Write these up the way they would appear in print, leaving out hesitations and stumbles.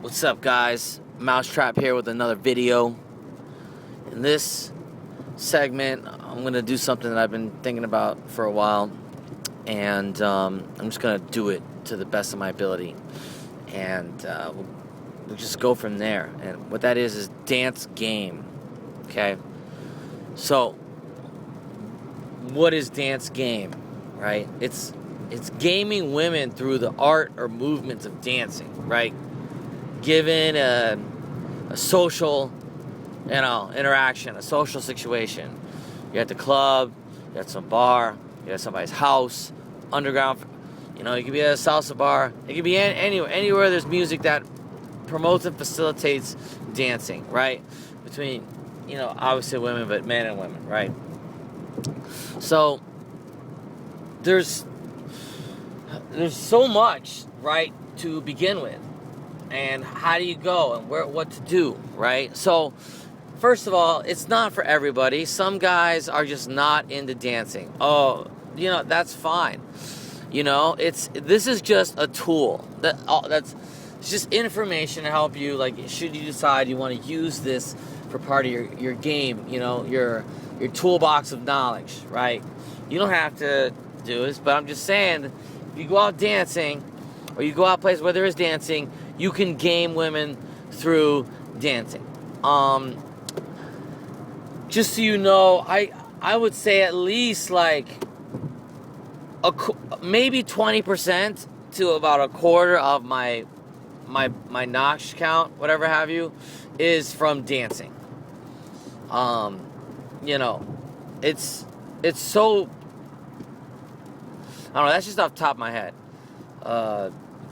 What's up, guys? Mousetrap here with another video. In this segment, I'm going to do something that I've been thinking about for a while, and I'm just going to do it to the best of my ability, and we'll just go from there. And what that is dance game. Okay? So, what is dance game, right? It's gaming women through the art or movements of dancing, right? Given a social, interaction, a social situation. You're at the club, you're at some bar, you're at somebody's house, underground. You could be at a salsa bar. It could be anywhere there's music that promotes and facilitates dancing, right? Between, obviously women, but men and women, right? So there's so much, right, to begin with, and how do you go and what to do, right? So first of all, it's not for everybody. Some guys are just not into dancing. That's fine. This is just a tool that's just information to help you. Like, should you decide you want to use this for part of your game, your toolbox of knowledge, right? You don't have to do this, but I'm just saying, if you go out dancing, or you go out places where there is dancing, you can game women through dancing. Just so you know, I would say at least like maybe 20% to about a quarter of my notch count, whatever have you, is from dancing. It's so, I don't know, that's just off the top of my head.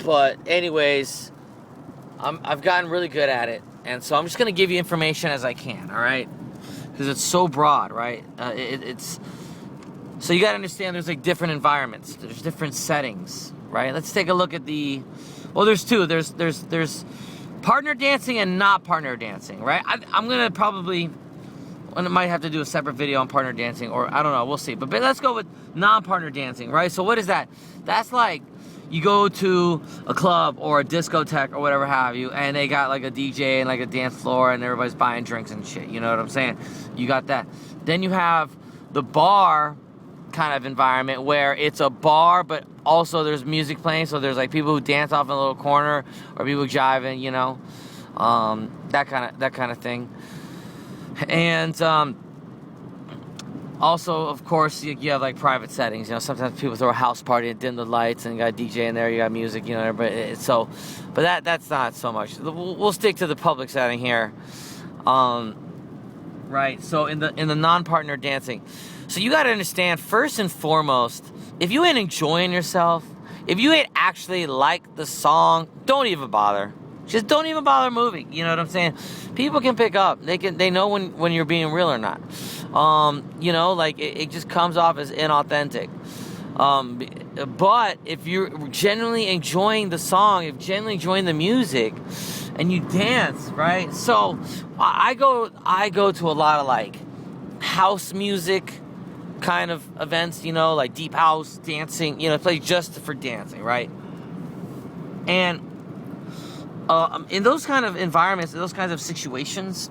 But anyways, I've gotten really good at it, and so I'm just going to give you information as I can, all right? Because it's so broad, right? It's so you got to understand there's like different environments, there's different settings, right? Let's take a look at there's two. There's partner dancing and not partner dancing, right? I'm going to probably, I might have to do a separate video on partner dancing, or I don't know, we'll see. But let's go with non-partner dancing, right? So what is that? That's like you go to a club or a discotheque or whatever have you, and they got like a DJ and like a dance floor, and everybody's buying drinks and shit. You know what I'm saying? You got that. Then you have the bar kind of environment where it's a bar, but also there's music playing. So there's like people who dance off in a little corner, or people jiving, that kind of thing. And also, of course, you have like private settings. Sometimes people throw a house party and dim the lights, and you got a DJ in there, you got music, but that's not so much. We'll stick to the public setting here, right? So in the non-partner dancing, so you got to understand, first and foremost, if you ain't enjoying yourself, if you ain't actually like the song, don't even bother. Just don't even bother moving. You know what I'm saying? People can pick up. They know when you're being real or not. It just comes off as inauthentic. But if you're genuinely enjoying the song, if genuinely enjoying the music, and you dance, right? So I go to a lot of like house music kind of events, like deep house dancing, play just for dancing, right? And in those kind of environments, in those kinds of situations,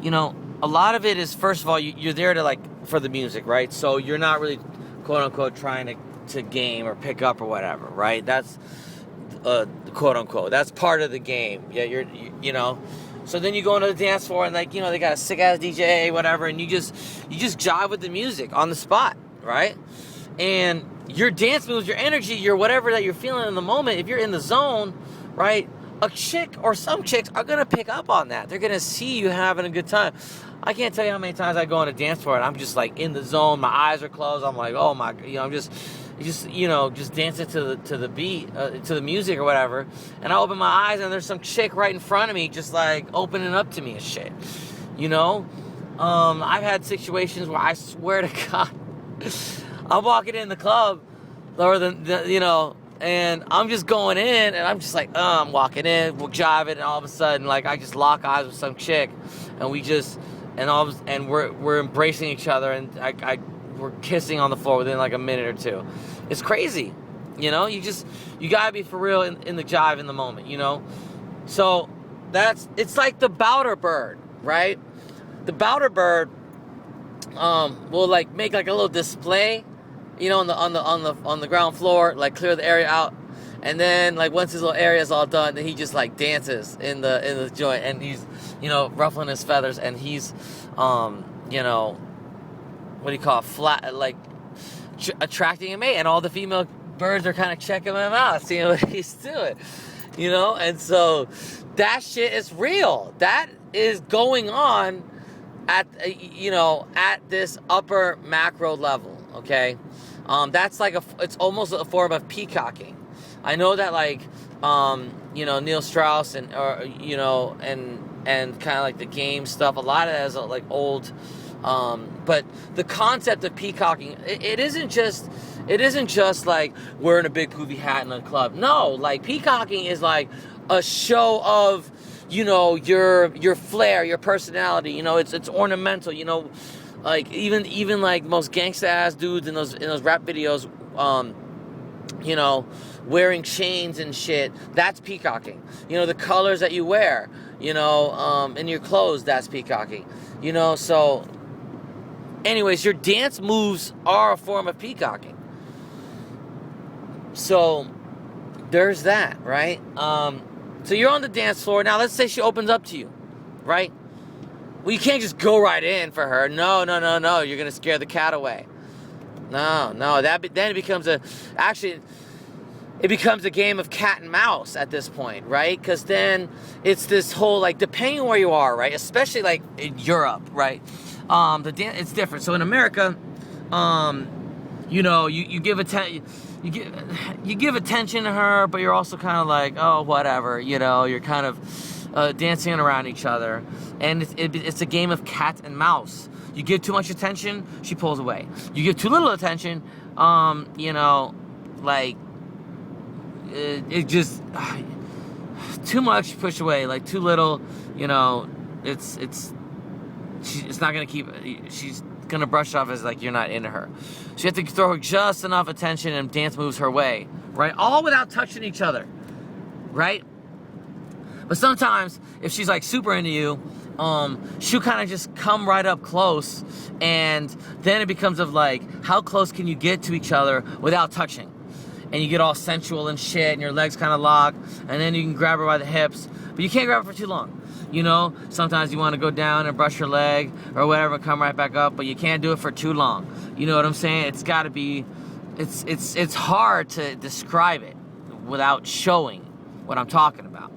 a lot of it is, first of all, you're there to for the music, right? So you're not really, quote unquote, trying to game or pick up or whatever, right? That's quote unquote, that's part of the game. Yeah, So then you go into the dance floor and they got a sick ass DJ, whatever, and you just jive with the music on the spot, right? And your dance moves, your energy, your whatever that you're feeling in the moment, if you're in the zone, right? A chick or some chicks are going to pick up on that. They're going to see you having a good time. I can't tell you how many times I go on a dance floor and I'm just like in the zone. My eyes are closed. I'm like, oh my, I'm just dancing to the beat, to the music or whatever. And I open my eyes and there's some chick right in front of me just like opening up to me and shit. I've had situations where I swear to God, I'm walking in the club or and I'm just going in, and I'm just like, I'm walking in, we're jiving, and all of a sudden, I just lock eyes with some chick, and we're embracing each other, and we're kissing on the floor within a minute or two. It's crazy. You know, you gotta be for real in the jive in the moment, you know? So it's like the Bowder Bird, right? The Bowder Bird will like make like a little display, you know, on the ground floor, like clear the area out, and then like once his little area is all done, then he just like dances in the joint, and he's, you know, ruffling his feathers, and he's you know, what do you call it, flat, like attracting a mate, and all the female birds are kind of checking him out, seeing what he's doing, you know. And so that shit is real. That is going on at, you know, at this upper macro level, okay? That's like it's almost a form of peacocking. I know that, like, you know, Neil Strauss and, or, you know, and kind of like the game stuff, a lot of that is like old, but the concept of peacocking, it isn't just like wearing a big poofy hat in a club. No, like peacocking is like a show of, you know, your flair, your personality. You know, it's ornamental. You know, like even like most gangsta ass dudes in those rap videos, you know, wearing chains and shit. That's peacocking. You know, the colors that you wear. You know, in your clothes. That's peacocking. You know, so. Anyways, your dance moves are a form of peacocking. So there's that, right? So you're on the dance floor. Now, let's say she opens up to you, right? Well, you can't just go right in for her. No. You're going to scare the cat away. No. Then it becomes a game of cat and mouse at this point, right? Because then it's this whole, like, depending on where you are, right? Especially, like, in Europe, right? The dance, it's different. So in America, you know, you give attention to her, but you're also kind of like, oh, whatever, you know, you're kind of dancing around each other, and it's a game of cat and mouse. You give too much attention, she pulls away. You give too little attention, you know, like it just too much, push away. Like too little, you know, it's not gonna keep. She's gonna brush off as like you're not into her. So you have to throw her just enough attention, and dance moves her way, right? All without touching each other, right? But sometimes if she's like super into you, she'll kind of just come right up close, and then it becomes of like, how close can you get to each other without touching? And you get all sensual and shit, and your legs kind of lock, and then you can grab her by the hips, but you can't grab her for too long. You know, sometimes you want to go down and brush her leg or whatever, come right back up, but you can't do it for too long. You know what I'm saying? It's got to be, it's hard to describe it without showing what I'm talking about,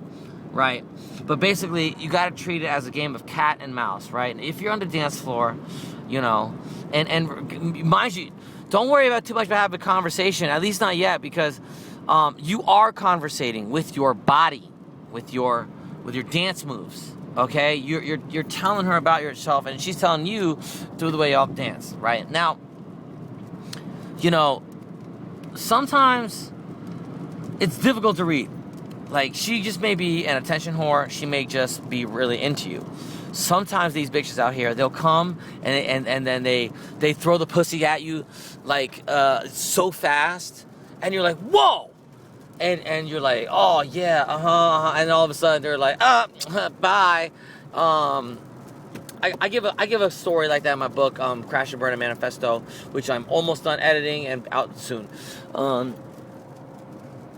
right? But basically, you got to treat it as a game of cat and mouse, right? And if you're on the dance floor, you know, and mind you, don't worry about too much about having a conversation, at least not yet, because you are conversating with your body, with your dance moves, okay? You're telling her about yourself, and she's telling you through the way y'all dance, right? Now, you know, sometimes it's difficult to read. Like, she just may be an attention whore. She may just be really into you. Sometimes these bitches out here, they'll come and then they throw the pussy at you like so fast, and you're like, whoa! And you're like, oh yeah, and all of a sudden they're like, bye. I give a story like that in my book, Crash and Burn a Manifesto, which I'm almost done editing and out soon.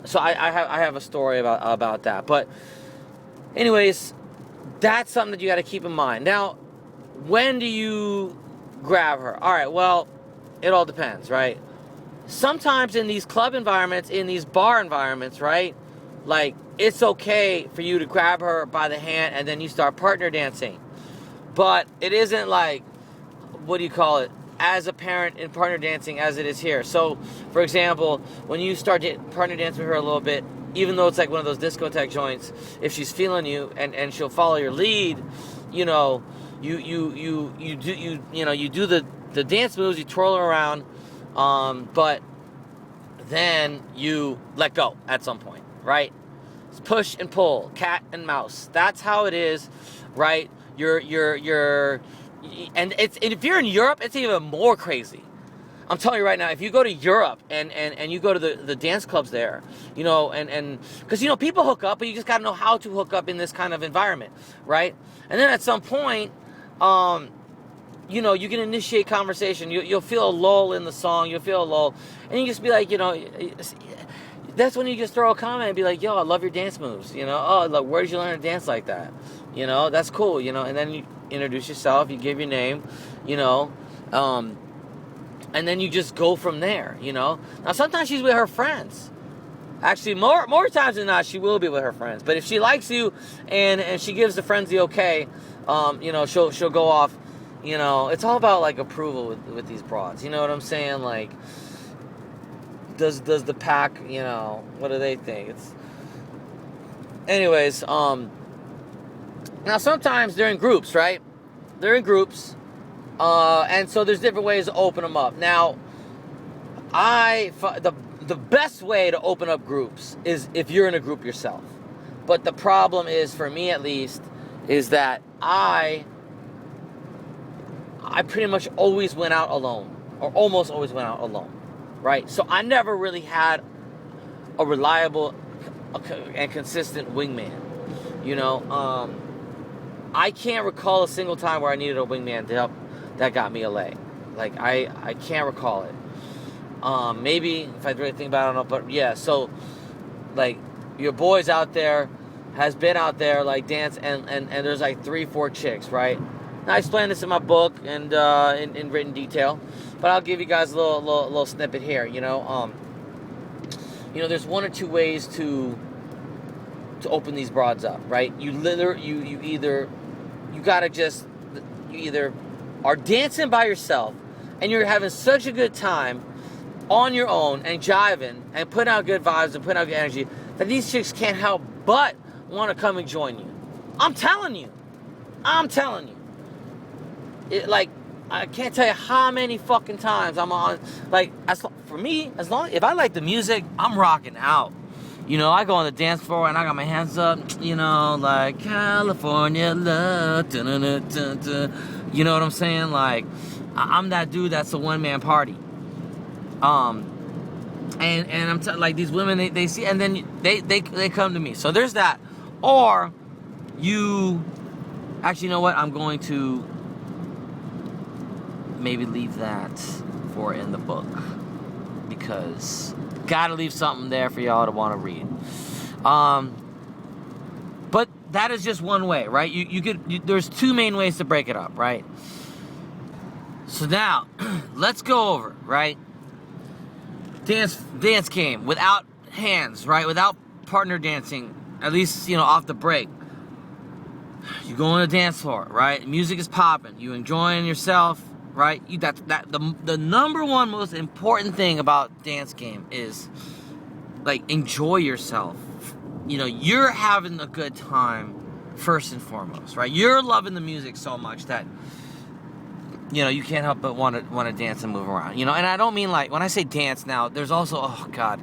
So I have a story about that. But anyways, that's something that you got to keep in mind. Now, when do you grab her? All right, well, it all depends, right? Sometimes in these club environments, in these bar environments, right? Like, it's okay for you to grab her by the hand and then you start partner dancing. But it isn't like, what do you call it, as apparent in partner dancing as it is here. So, for example, when you start partner dancing with her a little bit, even though it's like one of those discotheque joints, if she's feeling you and she'll follow your lead, you know, you do the dance moves, you twirl her around, but then you let go at some point, right? It's push and pull, cat and mouse. That's how it is, right? And if you're in Europe, it's even more crazy. I'm telling you right now, if you go to Europe and you go to the dance clubs there, you know, and because, you know, people hook up, but you just got to know how to hook up in this kind of environment, right? And then at some point, you know, you can initiate conversation. You'll feel a lull in the song. You'll feel a lull. And you just be like, you know, that's when you just throw a comment and be like, yo, I love your dance moves. You know, oh, look, where did you learn to dance like that? You know, that's cool, you know. And then you introduce yourself. You give your name, you know. And then you just go from there, you know. Now, sometimes she's with her friends. Actually, more times than not, she will be with her friends. But if she likes you and she gives the friends the okay, you know, she'll go off. You know, it's all about, like, approval with these broads. You know what I'm saying? Like, does the pack, you know, what do they think? Anyways, now sometimes they're in groups, right? They're in groups. And so there's different ways to open them up. Now, the best way to open up groups is if you're in a group yourself. But the problem is, for me at least, is that I pretty much always went out alone, or almost always went out alone, right? So I never really had a reliable and consistent wingman, you know. I can't recall a single time where I needed a wingman to help that got me a lay. Like, I can't recall it. Maybe, if I really think about it, I don't know, but yeah, so, like, your boy's out there, has been out there, like, dance, and there's, like, 3-4 chicks, right? Now, I explain this in my book and in written detail, but I'll give you guys a little snippet here, you know. You know, there's 1 or 2 ways to open these broads up, right? You either are dancing by yourself and you're having such a good time on your own and jiving and putting out good vibes and putting out good energy that these chicks can't help but want to come and join you. I'm telling you. Like, I can't tell you how many fucking times I'm on, like, for me, if I like the music, I'm rocking out. You know, I go on the dance floor and I got my hands up, you know, like, California love, dun-dun-dun-dun-dun. You know what I'm saying? Like, I'm that dude that's a one-man party. And I'm like, these women, they see, and then they come to me. So there's that. Or actually, you know what? I'm going to maybe leave that for in the book, because gotta leave something there for y'all to want to read. But that is just one way, right? There's 2 main ways to break it up, right? So now, let's go over, right? Dance game without hands, right? Without partner dancing, at least, you know, off the break. You go on a dance floor, right? Music is popping. You enjoying yourself, right? The number one most important thing about dance game is, like, enjoy yourself. You know, you're having a good time first and foremost, right? You're loving the music so much that, you know, you can't help but want to dance and move around. You know, and I don't mean, like, when I say dance now, there's also, oh God,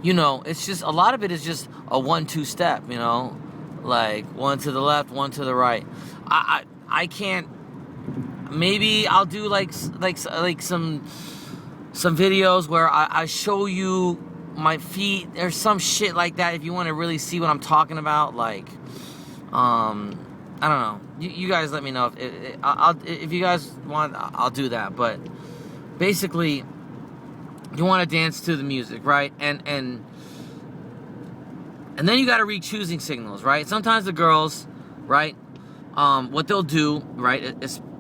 you know, it's just, a lot of it is just a 1-2 step, you know, like 1 to the left, 1 to the right. I can't. Maybe I'll do like some videos where I show you my feet or some shit like that, if you want to really see what I'm talking about. Like, I don't know. You guys let me know if you guys want. I'll do that. But basically, you want to dance to the music, right? And then you got to read choosing signals, right? Sometimes the girls, right, what they'll do, right,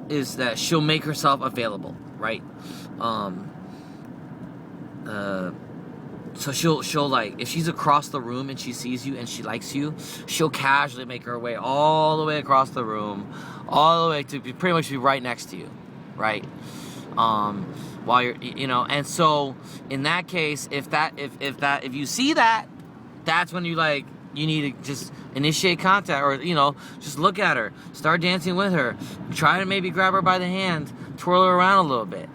is that she'll make herself available, right? So she'll like, if she's across the room and she sees you and she likes you, she'll casually make her way all the way across the room, all the way to pretty much be right next to you, right? While you're, you know, and so in that case, if you see that, that's when you need to just initiate contact, or, you know, just look at her, start dancing with her, try to maybe grab her by the hand, twirl her around a little bit,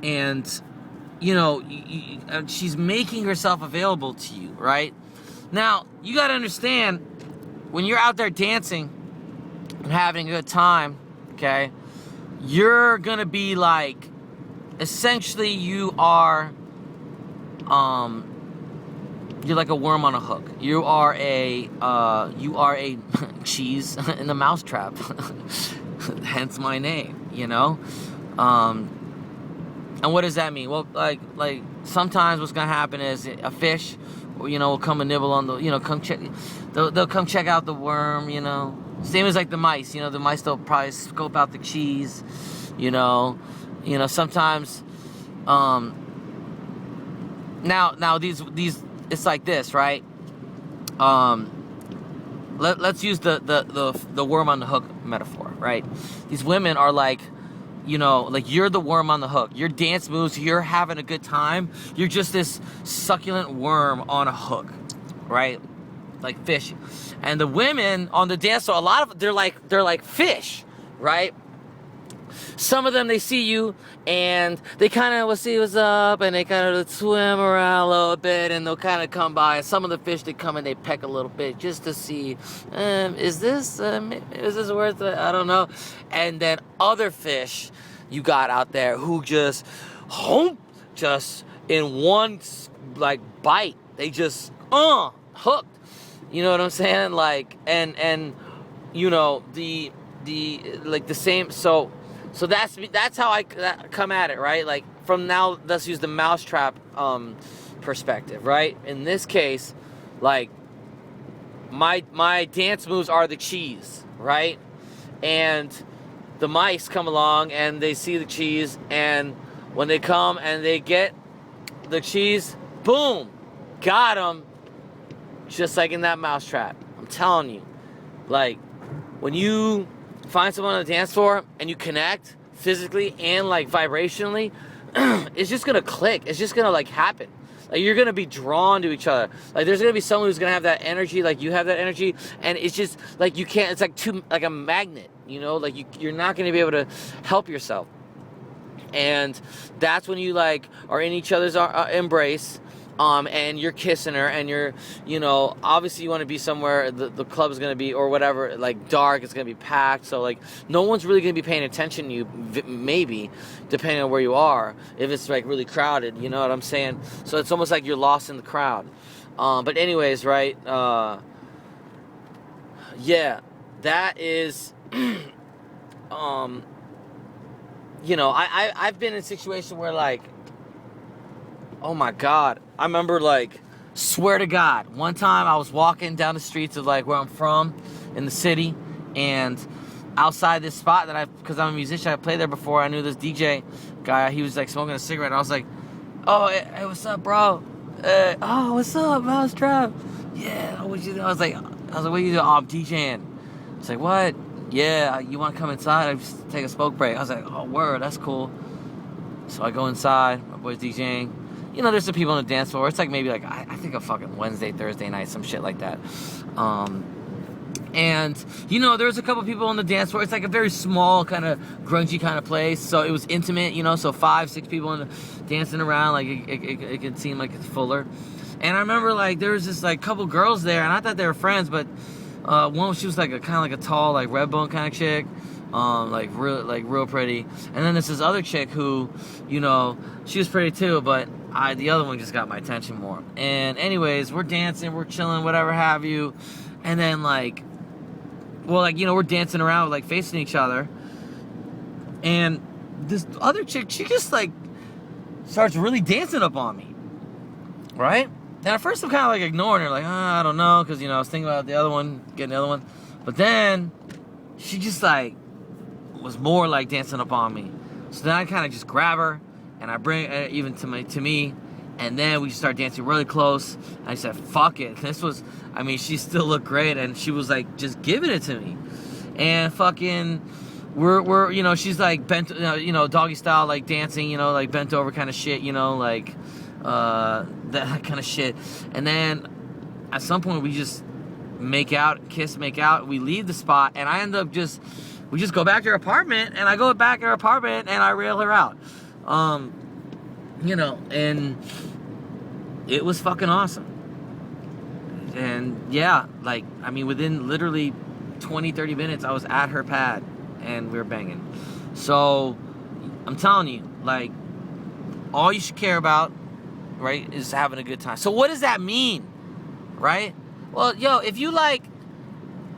and, you know, she's making herself available to you, right? Now, you got to understand, when you're out there dancing and having a good time, okay, you're gonna be like, essentially you're like a worm on a hook. You are a cheese in the mousetrap. Hence my name, you know? And what does that mean? Well, like sometimes what's gonna happen is a fish, will come and nibble on the, come check. They'll come check out the worm, Same as like the mice, the mice, they'll probably scope out the cheese, Sometimes, now these it's like this, right? Let's use the worm on the hook metaphor, right? These women are like, like you're the worm on the hook. Your dance moves, you're having a good time. You're just this succulent worm on a hook, right? Like fish. And the women on the dance floor, a lot of they're like fish, right? Some of them, they see you and they kind of will see what's up, and they kind of swim around a little bit, and they'll kind of come by. Some of the fish, they come and they peck a little bit just to see, is this worth it? I don't know. And then other fish you got out there who just in one like bite, they just hooked. You know what I'm saying? Like, and the like the same. So that's how I come at it, right? Like, from now, let's use the mousetrap perspective, right? In this case, like, my dance moves are the cheese, right? And the mice come along and they see the cheese, and when they come and they get the cheese, boom, got them, just like in that mousetrap. I'm telling you, like, when you find someone on the dance floor and you connect physically and like vibrationally, it's just gonna click. It's just gonna like happen. Like, you're gonna be drawn to each other. Like, there's gonna be someone who's gonna have that energy, like you have that energy, and it's just like you can't. It's like a magnet, Like you're not gonna be able to help yourself. And that's when you like are in each other's embrace. And you're kissing her, and you're, obviously you want to be somewhere the club is going to be, or whatever, like dark, it's going to be packed, so like no one's really going to be paying attention to you, maybe, depending on where you are, if it's like really crowded, you know what I'm saying? So it's almost like you're lost in the crowd. But anyways, right, yeah, that is, I've been in a situation where, like, oh my God, I remember, like, swear to God, one time I was walking down the streets of like where I'm from in the city, and outside this spot because I'm a musician, I played there before. I knew this DJ guy. He was like smoking a cigarette. I was like, oh, hey, what's up, bro? Oh, what's up, Mousetrap? Yeah, what you do? I was like, what you do? Oh, I'm DJing. It's like, what? Yeah, you want to come inside? I just take a smoke break. I was like, oh, word, that's cool. So I go inside. My boy's DJing. There's some people on the dance floor. It's like maybe like, I think a fucking Wednesday, Thursday night, some shit like that. And, there's a couple people on the dance floor. It's like a very small, kind of grungy kind of place. So it was intimate, so 5-6 people dancing around. Like, it could seem like it's fuller. And I remember, like, there was this, like, couple girls there, and I thought they were friends, but one, she was like a kind of like a tall, like, red bone kind of chick. Like real pretty. And then there's this other chick who, she was pretty too, but the other one just got my attention more. And anyways, we're dancing, we're chilling, whatever have you. And then we're dancing around, like facing each other. And this other chick, she just like starts really dancing up on me, right? And at first I'm kind of like ignoring her, like, I don't know, because I was thinking about getting the other one. But then she just like was more like dancing up on me. So then I kind of just grab her and I bring it even to me, and then we start dancing really close. I said, fuck it. She still looked great, and she was like just giving it to me. And fucking we're she's like bent, doggy style, like dancing, like bent over kind of shit, like that kind of shit. And then at some point we just make out. We leave the spot, and I end up we just go back to her apartment, and I go back to her apartment, and I rail her out. And it was fucking awesome. And yeah, within literally 20-30 minutes, I was at her pad, and we were banging. So I'm telling you, like, all you should care about, right, is having a good time. So what does that mean, right? Well, yo, if you like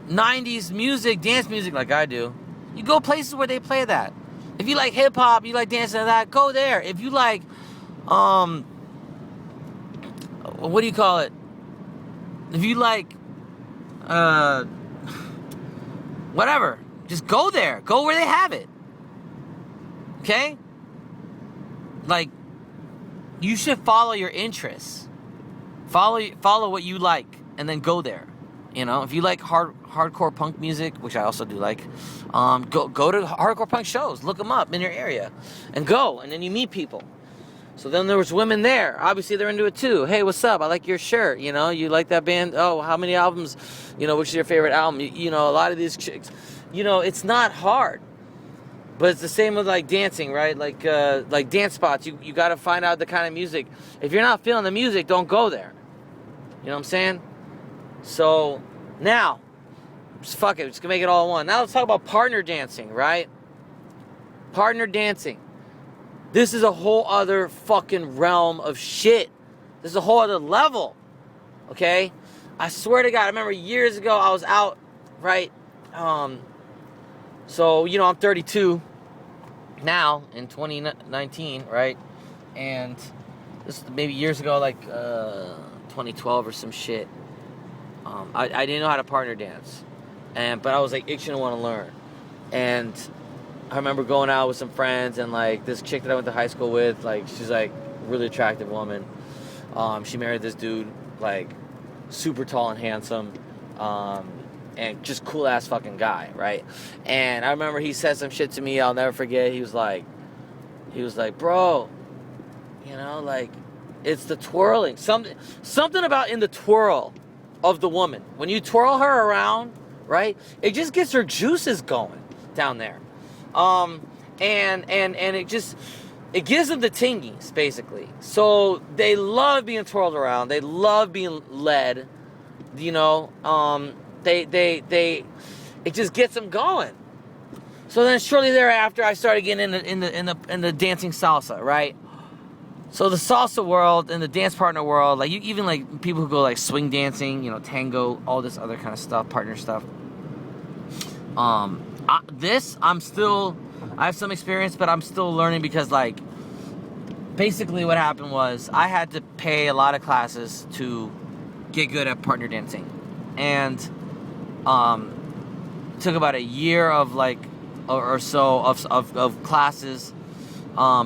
90s music, dance music like I do, you go places where they play that. If you like hip hop, you like dancing to that, go there. If you like, what do you call it? If you like, whatever, just go there. Go where they have it. Okay? Like, you should follow your interests. Follow what you like, and then go there. You know, if you like hardcore punk music, which I also do like, go to hardcore punk shows. Look them up in your area, and go. And then you meet people. So then there was women there. Obviously, they're into it too. Hey, what's up? I like your shirt. You know, you like that band? Oh, how many albums? You know, which is your favorite album? You know, a lot of these chicks. You know, it's not hard. But it's the same with like dancing, right? Like dance spots. You got to find out the kind of music. If you're not feeling the music, don't go there. You know what I'm saying? So now, just fuck it. Just gonna make it all one. Now let's talk about partner dancing, right? Partner dancing. This is a whole other fucking realm of shit. This is a whole other level. Okay? I swear to God, I remember years ago I was out, right? So, you know, I'm 32 now in 2019, right? And this is maybe years ago, like 2012 or some shit. I didn't know how to partner dance. But I was like itching to want to learn. And I remember going out with some friends, and like this chick that I went to high school with, like she's like a really attractive woman. She married this dude, like super tall and handsome, and just cool ass fucking guy, right? And I remember he said some shit to me I'll never forget. He was like, bro, you know, like it's the twirling, something about in the twirl of the woman. When you twirl her around, right, it just gets her juices going down there. And it gives them the tingies, basically. So they love being twirled around. They love being led, you know. It just gets them going. So then shortly thereafter, I started getting in the dancing salsa, right? So the salsa world and the dance partner world, like you even like people who go like swing dancing, you know, tango, all this other kind of stuff, partner stuff. I have some experience, but I'm still learning because, like, basically what happened was I had to pay a lot of classes to get good at partner dancing. And it took about a year of, like, or so of classes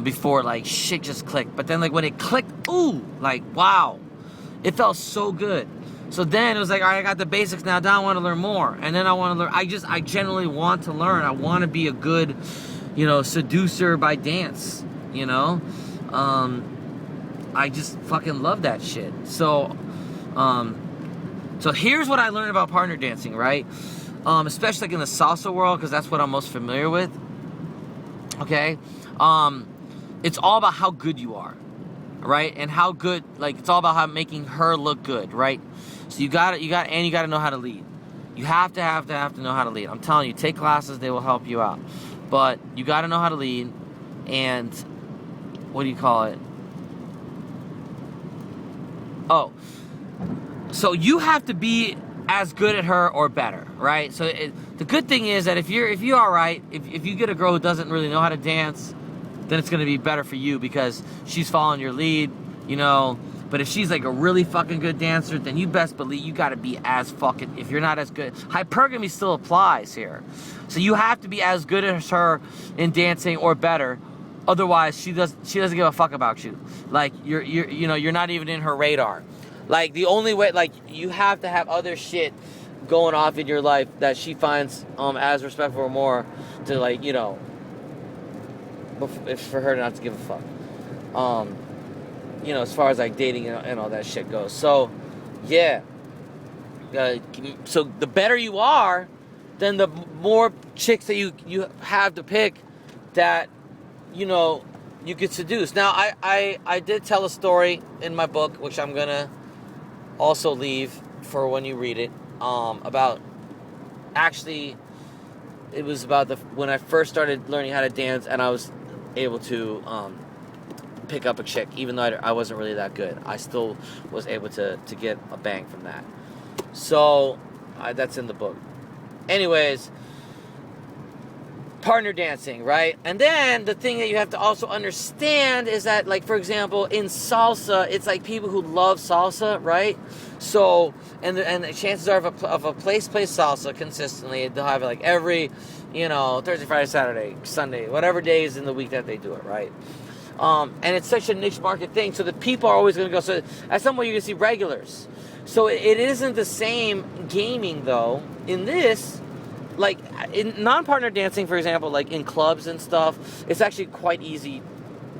before, like, shit just clicked. But then, like, when it clicked, ooh, like, wow. It felt so good. So then it was like, all right, I got the basics now. Now I want to learn more. And then I want to learn. I generally want to learn. I want to be a good, you know, seducer by dance, you know? I just fucking love that shit. So here's what I learned about partner dancing, right? Especially like in the salsa world, because that's what I'm most familiar with. Okay? It's all about how good you are, right? And how good, like, it's all about how making her look good, right? So you gotta know how to lead. You have to know how to lead. I'm telling you, take classes, they will help you out. But you gotta know how to lead, and what do you call it? Oh, so you have to be as good at her or better, right? So the good thing is that if you're all right, if you get a girl who doesn't really know how to dance, then it's gonna be better for you because she's following your lead, you know. But if she's like a really fucking good dancer, then you best believe you gotta be as fucking, if you're not as good, hypergamy still applies here. So you have to be as good as her in dancing or better. Otherwise, she doesn't give a fuck about you. Like you're not even in her radar. Like the only way, like you have to have other shit going off in your life that she finds as respectful or more to, like, you know, for her not to give a fuck. You know, as far as like dating and all that shit goes. So, yeah. So the better you are, then the more chicks that you have to pick that, you know, you could seduce. Now, I did tell a story in my book, which I'm gonna also leave for when you read it, about actually it was about when I first started learning how to dance, and I was able to pick up a chick, even though I wasn't really that good. I still was able to get a bang from that. So that's in the book. Anyways, partner dancing, right? And then the thing that you have to also understand is that, like, for example, in salsa, it's like people who love salsa, right? So, and the chances are of a place plays salsa consistently, they'll have it like every, Thursday, Friday, Saturday, Sunday, whatever days in the week that they do it, right? And it's such a niche market thing, so the people are always going to go. So at some point, you're going to see regulars. So it isn't the same gaming, though. In this, like in non-partner dancing, for example, like in clubs and stuff, it's actually quite easy,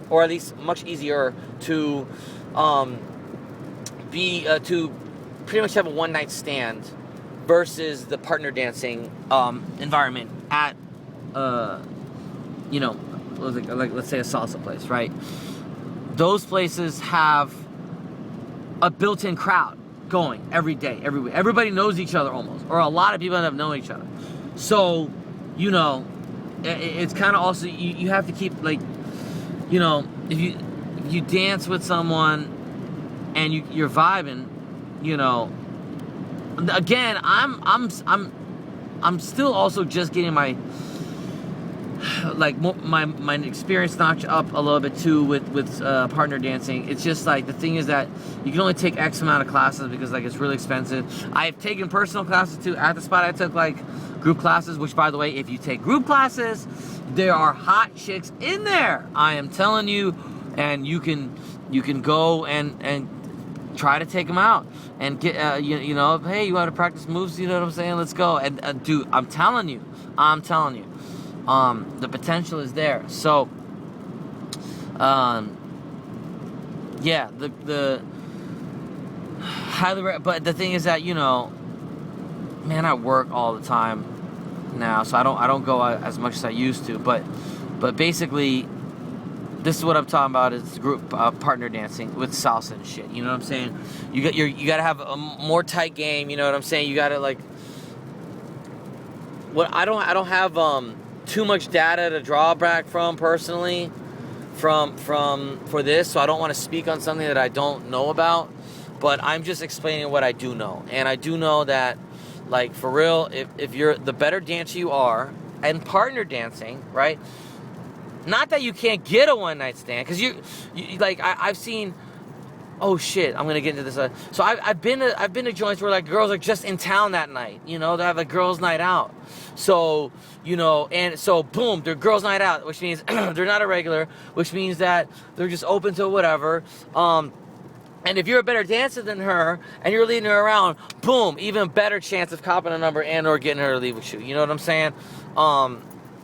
or at least much easier to to pretty much have a one-night stand versus the partner dancing environment at like let's say a salsa place, right? Those places have a built-in crowd going every day, every week. Everybody knows each other almost, or a lot of people end up knowing each other. So, it's kind of also, you have to keep, like, if you dance with someone and you're vibing, again, I'm still also just getting my experience notch up a little bit too with partner dancing. It's just like, the thing is that you can only take X amount of classes because, like, it's really expensive. I've taken personal classes too. At the spot, I took like group classes, which, by the way, if you take group classes, there are hot chicks in there, I am telling you, and you can go and try to take them out and get hey, you want to practice moves, you know what I'm saying, let's go. And dude, I'm telling you, the potential is there. So yeah, the highly, but the thing is that, man, I work all the time now, so I don't go out as much as I used to, but basically, this is what I'm talking about, is group partner dancing with salsa and shit. You know what I'm saying? You got to have a more tight game. You know what I'm saying? You got to, like, I don't have too much data to draw back from personally for this, so I don't want to speak on something that I don't know about, but I'm just explaining what I do know. And I do know that, like, for real, if you're the better dancer you are, and partner dancing, right? Not that you can't get a one-night stand, because you like, I've seen, oh shit, I'm gonna get into this. So I've been to joints where, like, girls are just in town that night, they have a girls' night out. So, and so boom, they're girls' night out, which means they're not a regular, which means that they're just open to whatever. And if you're a better dancer than her and you're leading her around, boom, even better chance of copping a number and or getting her to leave with you. You know what I'm saying?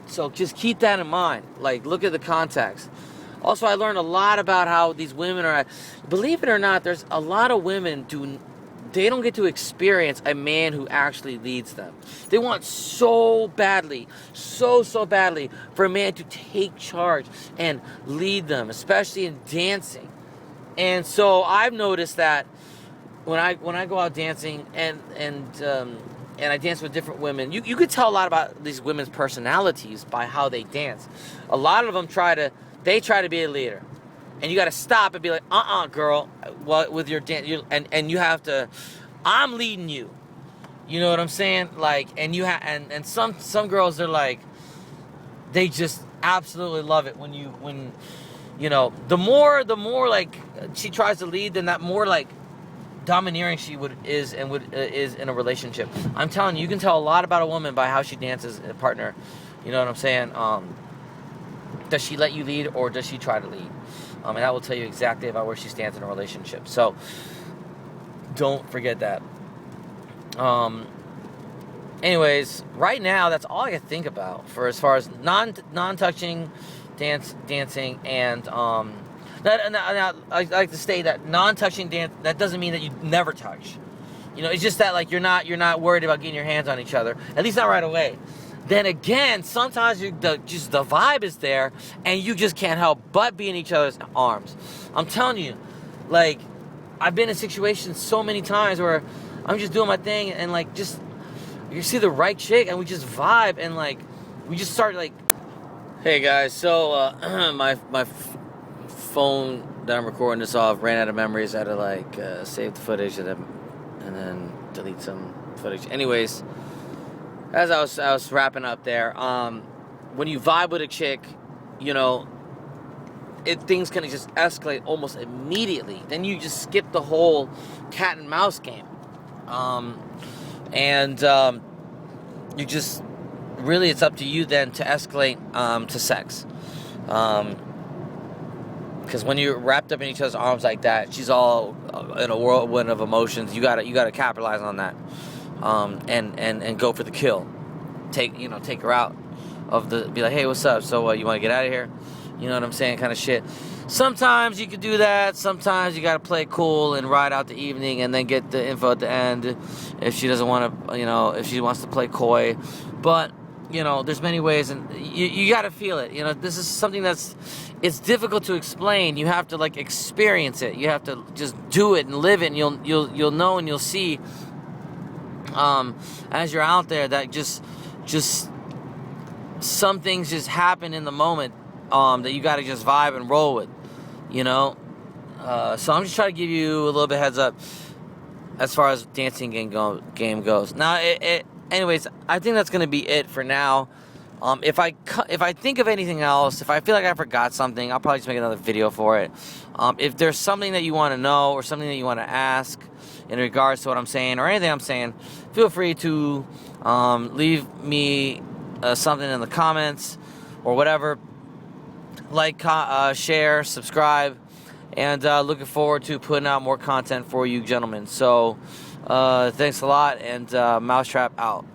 So just keep that in mind. Like, look at the context. Also, I learned a lot about how these women are, believe it or not, there's a lot of women they don't get to experience a man who actually leads them. They want so badly, so badly, for a man to take charge and lead them, especially in dancing. And so I've noticed that when I go out dancing and I dance with different women, you could tell a lot about these women's personalities by how they dance. A lot of them try to be a leader, and you got to stop and be like, girl, with your dance, and you have to, I'm leading you. You know what I'm saying? Like, and you and some girls, they're like, they just absolutely love it when the more like she tries to lead, then that more like domineering she is in a relationship. I'm telling you, you can tell a lot about a woman by how she dances a partner. You know what I'm saying? Does she let you lead, or does she try to lead? And that will tell you exactly about where she stands in a relationship. So don't forget that. Anyways, right now that's all I can think about for as far as non-touching dancing, and now I like to state that non-touching dance, that doesn't mean that you never touch. It's just that, like, you're not worried about getting your hands on each other, at least not right away. Then again, sometimes the vibe is there, and you just can't help but be in each other's arms. I'm telling you, like, I've been in situations so many times where I'm just doing my thing, and, like, just, you see the right chick, and we just vibe, and, like, we just started like, hey guys, so my phone that I'm recording this off ran out of memories. I had to like save the footage and then delete some footage. Anyways, as I was wrapping up there, when you vibe with a chick, you know, things can just escalate almost immediately. Then you just skip the whole cat and mouse game, you just really, it's up to you then to escalate to sex, because when you're wrapped up in each other's arms like that, she's all in a whirlwind of emotions. You gotta capitalize on that, and go for the kill. Take her out of be like, hey, what's up? So you want to get out of here? You know what I'm saying? Kind of shit. Sometimes you could do that. Sometimes you got to play cool and ride out the evening and then get the info at the end if she doesn't want to, if she wants to play coy. But, there's many ways, and you got to feel it. This is something it's difficult to explain. You have to, like, experience it. You have to just do it and live it, and you'll know and you'll see as you're out there that just some things just happen in the moment that you got to just vibe and roll with, so I'm just trying to give you a little bit heads up as far as dancing game goes. Now, anyways, I think that's going to be it for now. If I think of anything else, if I feel like I forgot something, I'll probably just make another video for it. If there's something that you want to know or something that you want to ask in regards to what I'm saying or anything I'm saying, feel free to leave me something in the comments or whatever. Like, share, subscribe, and looking forward to putting out more content for you gentlemen. So thanks a lot, and Mousetrap out.